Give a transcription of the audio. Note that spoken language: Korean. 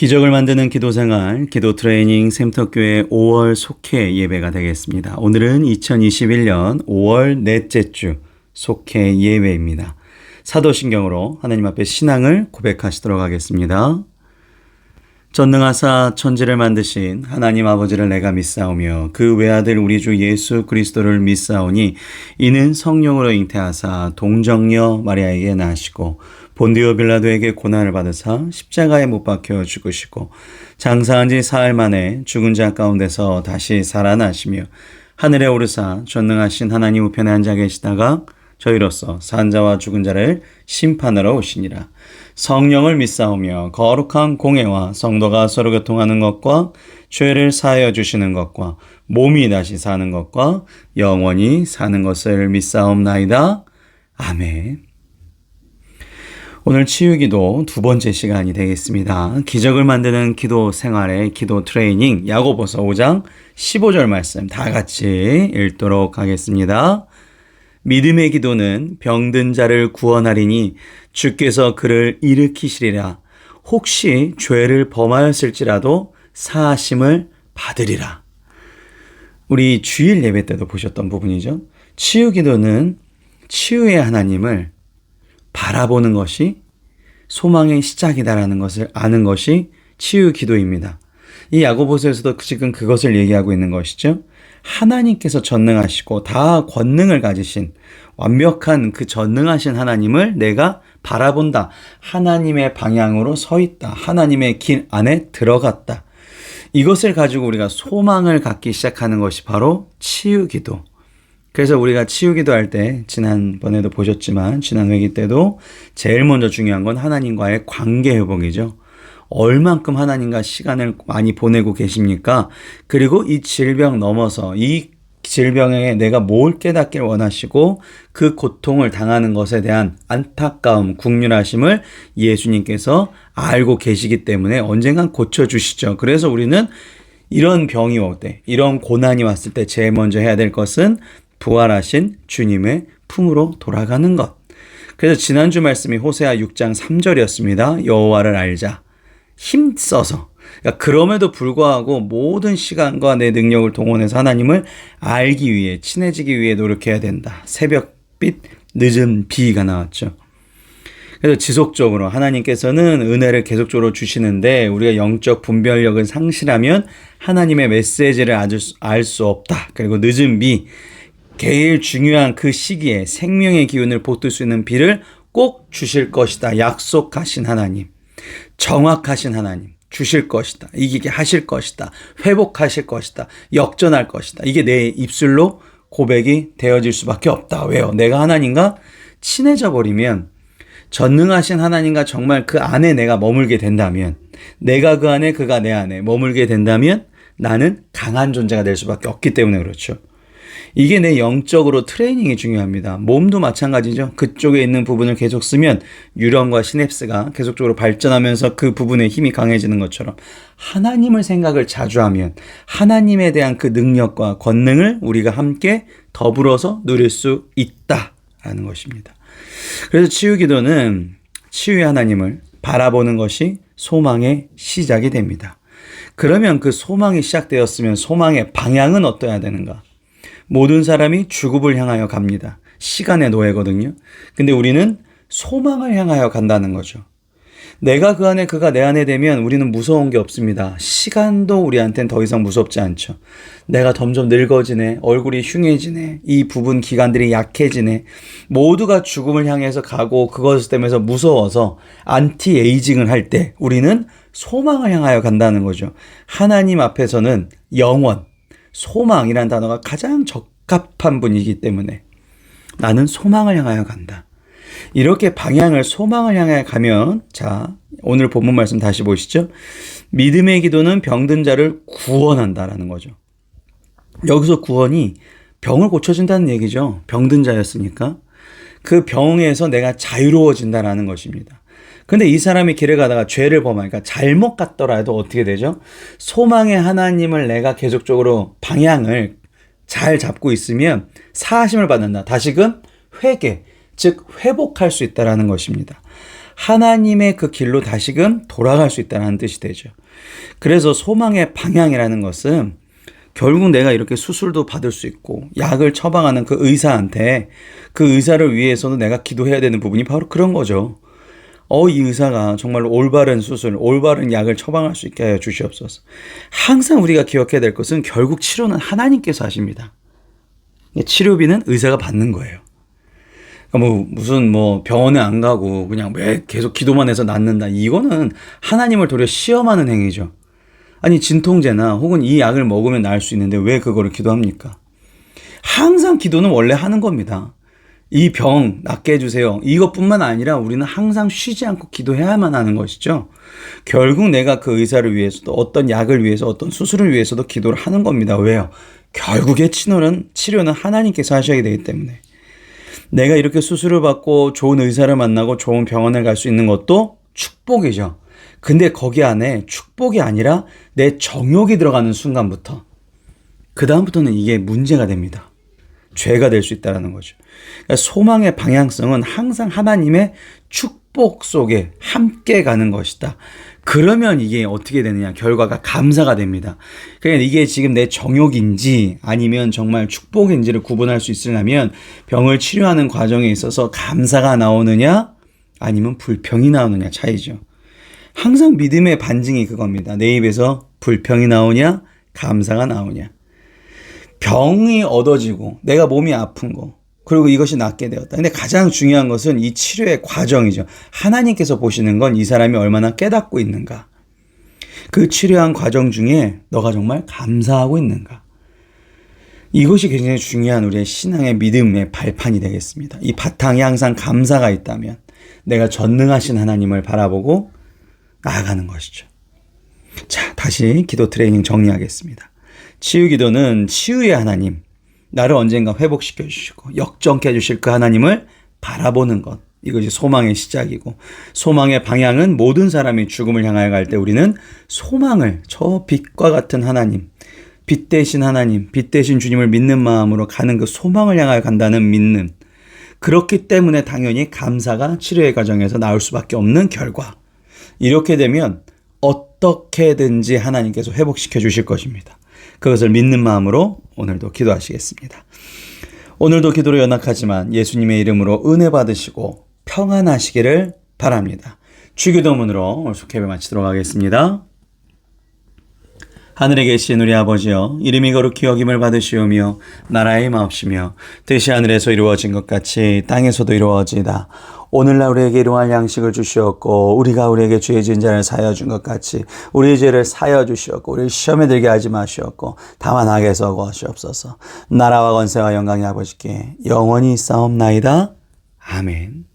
기적을 만드는 기도생활, 기도 트레이닝 샘터교회 5월 속회 예배가 되겠습니다. 오늘은 2021년 5월 넷째 주 속회 예배입니다. 사도신경으로 하나님 앞에 신앙을 고백하시도록 하겠습니다. 전능하사 천지를 만드신 하나님 아버지를 내가 믿사오며 그 외아들 우리 주 예수 그리스도를 믿사오니 이는 성령으로 잉태하사 동정녀 마리아에게 나시고 본디오 빌라도에게 고난을 받으사 십자가에 못 박혀 죽으시고 장사한 지 사흘 만에 죽은 자 가운데서 다시 살아나시며 하늘에 오르사 전능하신 하나님 우편에 앉아 계시다가 저희로서 산자와 죽은 자를 심판하러 오시니라. 성령을 믿사오며 거룩한 공예와 성도가 서로 교통하는 것과 죄를 사하여 주시는 것과 몸이 다시 사는 것과 영원히 사는 것을 믿사옵나이다. 아멘. 오늘 치유기도 두 번째 시간이 되겠습니다. 기적을 만드는 기도 생활의 기도 트레이닝 야고보서 5장 15절 말씀 다 같이 읽도록 하겠습니다. 믿음의 기도는 병든 자를 구원하리니 주께서 그를 일으키시리라. 혹시 죄를 범하였을지라도 사하심을 받으리라. 우리 주일 예배 때도 보셨던 부분이죠. 치유 기도는 치유의 하나님을 바라보는 것이 소망의 시작이다라는 것을 아는 것이 치유 기도입니다. 이 야고보서에서도 지금 그것을 얘기하고 있는 것이죠. 하나님께서 전능하시고 다 권능을 가지신 완벽한 그 전능하신 하나님을 내가 바라본다. 하나님의 방향으로 서 있다. 하나님의 길 안에 들어갔다. 이것을 가지고 우리가 소망을 갖기 시작하는 것이 바로 치유기도. 그래서 우리가 치유기도 할 때 지난번에도 보셨지만 지난 회기 때도 제일 먼저 중요한 건 하나님과의 관계 회복이죠. 얼만큼 하나님과 시간을 많이 보내고 계십니까? 그리고 이 질병 넘어서 이 질병에 내가 뭘 깨닫기를 원하시고 그 고통을 당하는 것에 대한 안타까움, 국률하심을 예수님께서 알고 계시기 때문에 언젠간 고쳐주시죠. 그래서 우리는 이런 병이 올 때, 이런 고난이 왔을 때 제일 먼저 해야 될 것은 부활하신 주님의 품으로 돌아가는 것. 그래서 지난주 말씀이 호세아 6장 3절이었습니다. 여호와를 알자. 힘써서. 그러니까 그럼에도 불구하고 모든 시간과 내 능력을 동원해서 하나님을 알기 위해, 친해지기 위해 노력해야 된다. 새벽빛, 늦은 비가 나왔죠. 그래서 지속적으로 하나님께서는 은혜를 계속적으로 주시는데 우리가 영적 분별력을 상실하면 하나님의 메시지를 알 수 없다. 그리고 늦은 비, 제일 중요한 그 시기에 생명의 기운을 돋을 수 있는 비를 꼭 주실 것이다. 약속하신 하나님. 정확하신 하나님 주실 것이다. 이기게 하실 것이다. 회복하실 것이다. 역전할 것이다. 이게 내 입술로 고백이 되어질 수밖에 없다. 왜요? 내가 하나님과 친해져 버리면 전능하신 하나님과 정말 그 안에 내가 머물게 된다면 내가 그 안에 그가 내 안에 머물게 된다면 나는 강한 존재가 될 수밖에 없기 때문에 그렇죠. 이게 내 영적으로 트레이닝이 중요합니다. 몸도 마찬가지죠. 그쪽에 있는 부분을 계속 쓰면 뉴런과 시냅스가 계속적으로 발전하면서 그 부분의 힘이 강해지는 것처럼 하나님을 생각을 자주 하면 하나님에 대한 그 능력과 권능을 우리가 함께 더불어서 누릴 수 있다라는 것입니다. 그래서 치유기도는 치유의 하나님을 바라보는 것이 소망의 시작이 됩니다. 그러면 그 소망이 시작되었으면 소망의 방향은 어떠해야 되는가? 모든 사람이 죽음을 향하여 갑니다. 시간의 노예거든요. 근데 우리는 소망을 향하여 간다는 거죠. 내가 그 안에 그가 내 안에 되면 우리는 무서운 게 없습니다. 시간도 우리한테는 더 이상 무섭지 않죠. 내가 점점 늙어지네. 얼굴이 흉해지네. 이 부분 기관들이 약해지네. 모두가 죽음을 향해서 가고 그것 때문에 무서워서 안티에이징을 할 때 우리는 소망을 향하여 간다는 거죠. 하나님 앞에서는 영원, 소망이란 단어가 가장 적합한 분이기 때문에 나는 소망을 향하여 간다. 이렇게 방향을 소망을 향해 가면 자 오늘 본문 말씀 다시 보시죠. 믿음의 기도는 병든 자를 구원한다라는 거죠. 여기서 구원이 병을 고쳐준다는 얘기죠. 병든 자였으니까 그 병에서 내가 자유로워진다라는 것입니다. 근데 이 사람이 길을 가다가 죄를 범하니까 잘못 갔더라도 어떻게 되죠? 소망의 하나님을 내가 계속적으로 방향을 잘 잡고 있으면 사하심을 받는다. 다시금 회개, 즉 회복할 수 있다라는 것입니다. 하나님의 그 길로 다시금 돌아갈 수 있다는 뜻이 되죠. 그래서 소망의 방향이라는 것은 결국 내가 이렇게 수술도 받을 수 있고 약을 처방하는 그 의사한테 그 의사를 위해서도 내가 기도해야 되는 부분이 바로 그런 거죠. 이 의사가 정말로 올바른 수술, 올바른 약을 처방할 수 있게 하여 주시옵소서. 항상 우리가 기억해야 될 것은 결국 치료는 하나님께서 하십니다. 치료비는 의사가 받는 거예요. 무슨 병원에 안 가고 그냥 왜 계속 기도만 해서 낫는다. 이거는 하나님을 도리어 시험하는 행위죠. 아니, 진통제나 혹은 이 약을 먹으면 나을 수 있는데 왜 그거를 기도합니까? 항상 기도는 원래 하는 겁니다. 이 병 낫게 해주세요. 이것뿐만 아니라 우리는 항상 쉬지 않고 기도해야만 하는 것이죠. 결국 내가 그 의사를 위해서도 어떤 약을 위해서 어떤 수술을 위해서도 기도를 하는 겁니다. 왜요? 결국에 치료는 하나님께서 하셔야 되기 때문에. 내가 이렇게 수술을 받고 좋은 의사를 만나고 좋은 병원을 갈 수 있는 것도 축복이죠. 근데 거기 안에 축복이 아니라 내 정욕이 들어가는 순간부터 그 다음부터는 이게 문제가 됩니다. 죄가 될 수 있다는 거죠. 그러니까 소망의 방향성은 항상 하나님의 축복 속에 함께 가는 것이다. 그러면 이게 어떻게 되느냐? 결과가 감사가 됩니다. 그러니까 이게 지금 내 정욕인지 아니면 정말 축복인지를 구분할 수 있으려면 병을 치료하는 과정에 있어서 감사가 나오느냐 아니면 불평이 나오느냐 차이죠. 항상 믿음의 반증이 그겁니다. 내 입에서 불평이 나오냐 감사가 나오냐. 병이 얻어지고 내가 몸이 아픈 거 그리고 이것이 낫게 되었다. 근데 가장 중요한 것은 이 치료의 과정이죠. 하나님께서 보시는 건 이 사람이 얼마나 깨닫고 있는가. 그 치료한 과정 중에 너가 정말 감사하고 있는가. 이것이 굉장히 중요한 우리의 신앙의 믿음의 발판이 되겠습니다. 이 바탕에 항상 감사가 있다면 내가 전능하신 하나님을 바라보고 나아가는 것이죠. 자, 다시 기도 트레이닝 정리하겠습니다. 치유 기도는 치유의 하나님, 나를 언젠가 회복시켜 주시고 역정케 해주실 그 하나님을 바라보는 것. 이것이 소망의 시작이고 소망의 방향은 모든 사람이 죽음을 향하여 갈 때 우리는 소망을 저 빛과 같은 하나님, 빛 대신 하나님, 빛 대신 주님을 믿는 마음으로 가는 그 소망을 향하여 간다는 믿는. 그렇기 때문에 당연히 감사가 치료의 과정에서 나올 수밖에 없는 결과. 이렇게 되면 어떻게든지 하나님께서 회복시켜 주실 것입니다. 그것을 믿는 마음으로 오늘도 기도하시겠습니다. 오늘도 기도로 연약하지만 예수님의 이름으로 은혜 받으시고 평안하시기를 바랍니다. 주기도문으로 오늘 속회를 마치도록 하겠습니다. 하늘에 계신 우리 아버지여, 이름이 거룩히 여김을 받으시오며 나라의 마옵시며 뜻이 하늘에서 이루어진 것 같이 땅에서도 이루어지이다. 오늘날 우리에게 일용할 양식을 주시었고 우리가 우리에게 죄 지은 자를 사하여 준 것 같이 우리의 죄를 사하여 주시었고 우리를 시험에 들게 하지 마시었고 다만 악에서 구하시옵소서. 나라와 권세와 영광이 아버지께 영원히 있사옵나이다. 아멘.